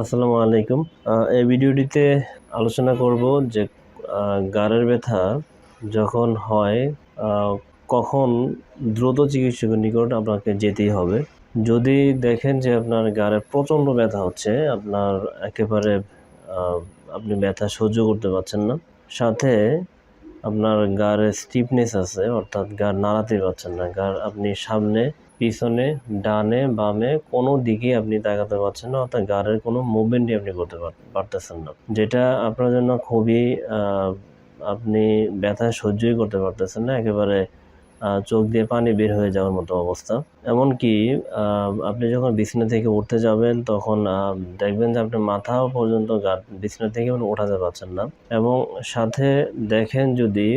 আসসালামু আলাইকুম। এই ভিডিওটিতে আলোচনা করব যে গাঁড়ের ব্যথা যখন হয় কখন দ্রুত চিকিৎসকের নিকট আপনাকে যেতেই হবে। যদি দেখেন যে আপনার গাঁড়ে প্রচণ্ড ব্যথা হচ্ছে, আপনার একেবারে আপনি ব্যথা সহ্য করতে পারছেন না, সাথে আপনার গাঁড়ে স্টিফনেস আছে, অর্থাৎ গাঁড় নাড়াতে পারছেন না, গাঁড় আপনি সামনে পিছনে ডানে বামে কোনো দিকেই আপনি তাকাতে পারছেন না, অর্থাৎ গাঁড়ের কোনো মুভমেন্টই আপনি করতে পারতেছেন না, যেটা আপনার জন্য খুবই আপনি ব্যথা সহ্যই করতে পারতেছেন না, একেবারে চোখ দিয়ে পানি বের হয়ে যাওয়ার মতো অবস্থা। এমনকি আপনি যখন বিছানা থেকে উঠতে যাবেন তখন দেখবেন যে আপনার মাথা পর্যন্ত বিছানা থেকে ওঠাতে পারছেন না। এবং সাথে দেখেন যদি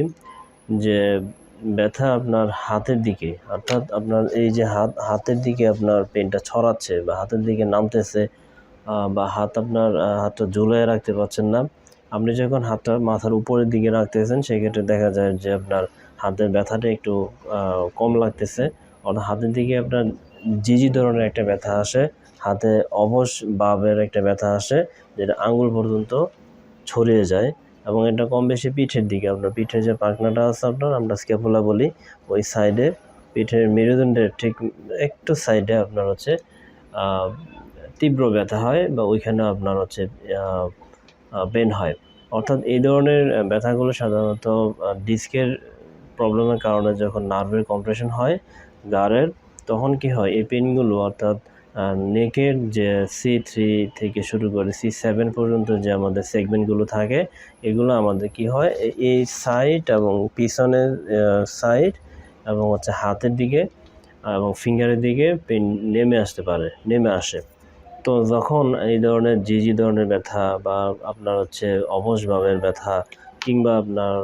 যে ব্যথা আপনার হাতের দিকে, অর্থাৎ আপনার এই যে হাতের দিকে আপনার পেনটা ছড়াচ্ছে বা হাতের দিকে নামতেছে, বা হাতটা ঝুলিয়ে রাখতে পারছেন না। আপনি যখন হাতটা মাথার উপরের দিকে রাখতেছেন সেক্ষেত্রে দেখা যায় যে আপনার হাতের ব্যথাটা একটু কম লাগতেছে, অর্থাৎ হাতের দিকে আপনার জিজি ধরনের একটা ব্যথা আসে, হাতে অবশ ভাবের একটা ব্যথা আসে, যেটা আঙুল পর্যন্ত ছড়িয়ে যায়। এবং এটা কম বেশি পিঠের দিকে, আপনার পিঠের যে পাখনাটা আছে আপনার, আমরা স্ক্যাপুলা বলি, ওই সাইডে পিঠের মেরুদণ্ডের ঠিক একটু সাইডে আপনার হচ্ছে তীব্র ব্যথা হয়, বা ওইখানে আপনার হচ্ছে পেন হয়। অর্থাৎ এই ধরনের ব্যথাগুলো সাধারণত ডিস্কের প্রবলেমের কারণে যখন নার্ভের কম্প্রেশন হয় গাঁড়ের, তখন কি হয়, এই পেনগুলো অর্থাৎ নেকের যে C3 থেকে শুরু করে C7 পর্যন্ত যে আমাদের সেগমেন্টগুলো থাকে, এগুলো আমাদের কি হয়, এই সাইড এবং পিছনের সাইড এবং হচ্ছে হাতের দিকে এবং ফিঙ্গারের দিকে পেন নেমে আসে। তো যখন এই ধরনের জিজি ধরনের ব্যথা বা আপনার হচ্ছে অবশ ভাবের ব্যথা, কিংবা আপনার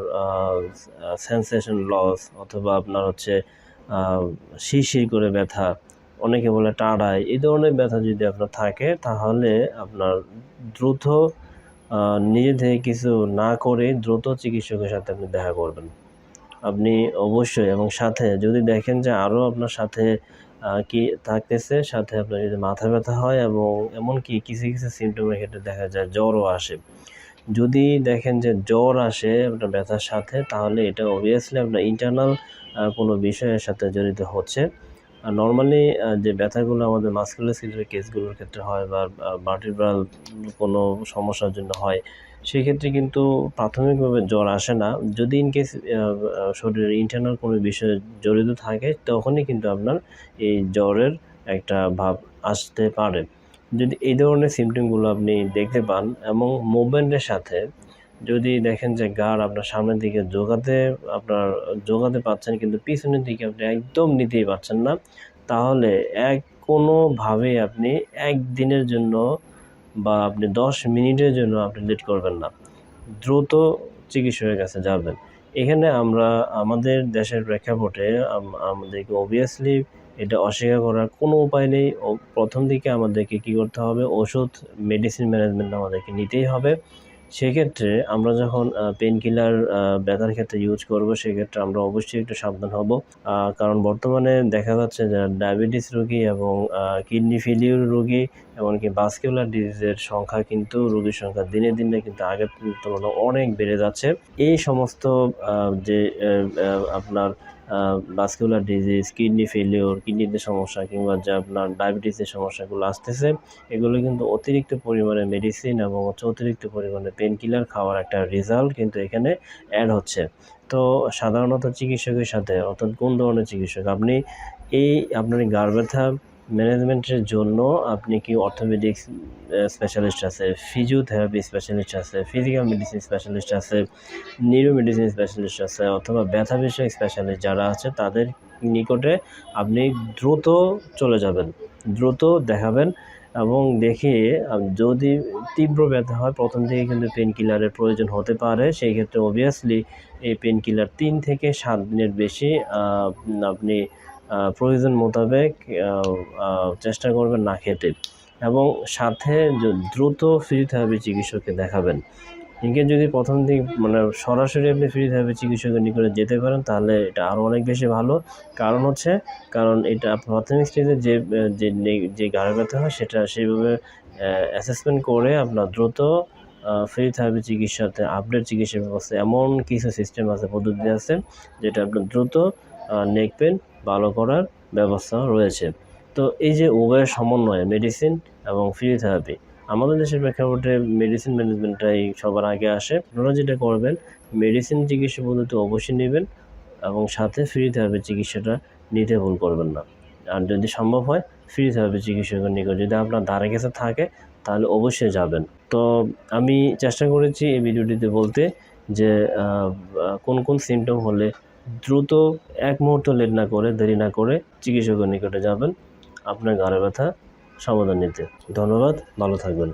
সেন্সেশন লস, অথবা আপনার হচ্ছে শিরশির করে ব্যথা, অনেকে বলে টাড়ায়, এই ধরনের ব্যথা যদি আপনার থাকে, তাহলে আপনার দ্রুত নিজে থেকে কিছু না করে দ্রুত চিকিৎসকের সাথে আপনি দেখা করবেন। আপনি অবশ্যই, এবং সাথে যদি দেখেন যে আরও আপনার সাথে কি থাকতেছে, সাথে আপনার যদি মাথা ব্যথা হয়, এবং এমনকি কিছু কিছু সিমটমের ক্ষেত্রে দেখা যায় জ্বরও আসে। যদি দেখেন যে জ্বর আসে আপনার ব্যথার সাথে, তাহলে এটা অবভিয়াসলি আপনার ইন্টারনাল কোনো বিষয়ের সাথে জড়িত হচ্ছে। আর নর্মালি যে ব্যথাগুলো আমাদের মাসকুলোস্কেলেটাল কেসগুলোর ক্ষেত্রে হয়, বা ভার্টিব্রাল কোনো সমস্যার জন্য হয়, সেক্ষেত্রে কিন্তু প্রাথমিকভাবে জ্বর আসে না। যদি ইনকেস শরীরের ইন্টারনাল কোনো বিষয় জড়িত থাকে, তখনই কিন্তু আপনার এই জ্বরের একটা ভাব আসতে পারে। যদি এই ধরনের সিমটমগুলো আপনি দেখতে পান, এবং মুভমেন্টের সাথে যদি দেখেন যে গাঁড় আপনার সামনের দিকে জোগাতে পারছেন, কিন্তু পিছনের দিকে আপনি একদম নিতেই পারছেন না, তাহলে কোনোভাবেই আপনি একদিনের জন্য বা আপনি 10 মিনিটের জন্য আপনি লেট করবেন না, দ্রুত চিকিৎসকের কাছে যাবেন। এখানে আমরা আমাদের দেশের প্রেক্ষাপটে আমাদেরকে অবভিয়াসলি এটা অস্বীকার করার কোনো উপায় নেই। প্রথম দিকে আমাদেরকে কী করতে হবে, ওষুধ মেডিসিন ম্যানেজমেন্ট আমাদেরকে নিতেই হবে। সেক্ষেত্রে আমরা যখন পেন কিলার ব্যথার ক্ষেত্রে ইউজ করব, সেক্ষেত্রে আমরা অবশ্যই একটু সাবধান হব। কারণ বর্তমানে দেখা যাচ্ছে যে ডায়াবেটিস রোগী এবং কিডনি ফেলিউর রোগী, এমনকি ভাস্কুলার ডিজিজের সংখ্যা কিন্তু, রোগীর সংখ্যা দিনে দিনে কিন্তু আগের তুলনায় অনেক বেড়ে যাচ্ছে। এই সমস্ত যে আপনার ভাস্কুলার ডিজিজ, কিডনি ফেলিউর, কিডনিতে সমস্যা, কিংবা যে আপনার ডায়াবেটিসের সমস্যাগুলো আসতেছে, এগুলো কিন্তু অতিরিক্ত পরিমাণে মেডিসিন এবং অতিরিক্ত পরিমাণে পেন কিলার খাওয়ার একটা রেজাল্ট কিন্তু এখানে অ্যাড হচ্ছে। তো সাধারণত চিকিৎসকের সাথে, অর্থাৎ কোন ধরনের চিকিৎসক আপনি, আপনার গাঁড় ব্যথা ম্যানেজমেন্টের জন্য আপনি কি অর্থোপেডিক্স স্পেশালিস্ট আছে, ফিজিওথেরাপি স্পেশালিস্ট আছে, ফিজিক্যাল মেডিসিন স্পেশালিস্ট আছে, নিউরো মেডিসিন স্পেশালিস্ট আছে, অথবা ব্যথা বিষয়ক স্পেশালিস্ট যারা আছে, তাদের নিকটে আপনি দ্রুত চলে যাবেন, দ্রুত দেখাবেন। এবং দেখিয়ে যদি তীব্র ব্যথা হয়, প্রথম থেকে কিন্তু পেন কিলারের প্রয়োজন হতে পারে। সেই ক্ষেত্রে অবভিয়াসলি এই পেন কিলার 3 থেকে 7 দিনের বেশি আপনি প্রয়োজন মোতাবেক চেষ্টা করবেন না খেতে, এবং সাথে দ্রুত ফিজিওথেরাপি চিকিৎসককে দেখাবেন। একে যদি প্রথম দিকে সরাসরি আপনি ফিজিওথেরাপি চিকিৎসকের নিকটে যেতে পারেন, তাহলে এটা আরও অনেক বেশি ভালো। কারণ এটা প্রাথমিক স্টেজে যে গাঁড়ের ব্যথা হয়, সেটা সেইভাবে অ্যাসেসমেন্ট করে আপনার দ্রুত ফিজিওথেরাপি চিকিৎসাতে আপডেট চিকিৎসা ব্যবস্থা এমন কিছু সিস্টেম আছে, পদ্ধতি আছে যেটা আপনার দ্রুত নেক পেন ভালো করার ব্যবস্থা রয়েছে। তো এই যে উভয়ের সমন্বয়ে মেডিসিন এবং ফিজিওথেরাপি, আমাদের দেশের প্রেক্ষাপটে মেডিসিন ম্যানেজমেন্টটাই সবার আগে আসে। আপনারা যেটা করবেন, মেডিসিন চিকিৎসা পদ্ধতি অবশ্যই নেবেন এবং সাথে ফিজিওথেরাপি চিকিৎসাটা নিতে ভুল করবেন না। আর যদি সম্ভব হয় ফিজিওথেরাপি চিকিৎসকের নিকট যদি আপনার ধারে কাছে থাকে তাহলে অবশ্যই যাবেন। তো আমি চেষ্টা করেছি এই ভিডিওটিতে বলতে যে কোন কোন সিমটম হলে দ্রুত এক মুহূর্ত লেট না করে, দেরি না করে চিকিৎসকের নিকটে যাবেন আপনার ঘাড়ের ব্যথা সমাধান নিতে। ধন্যবাদ, ভালো থাকবেন।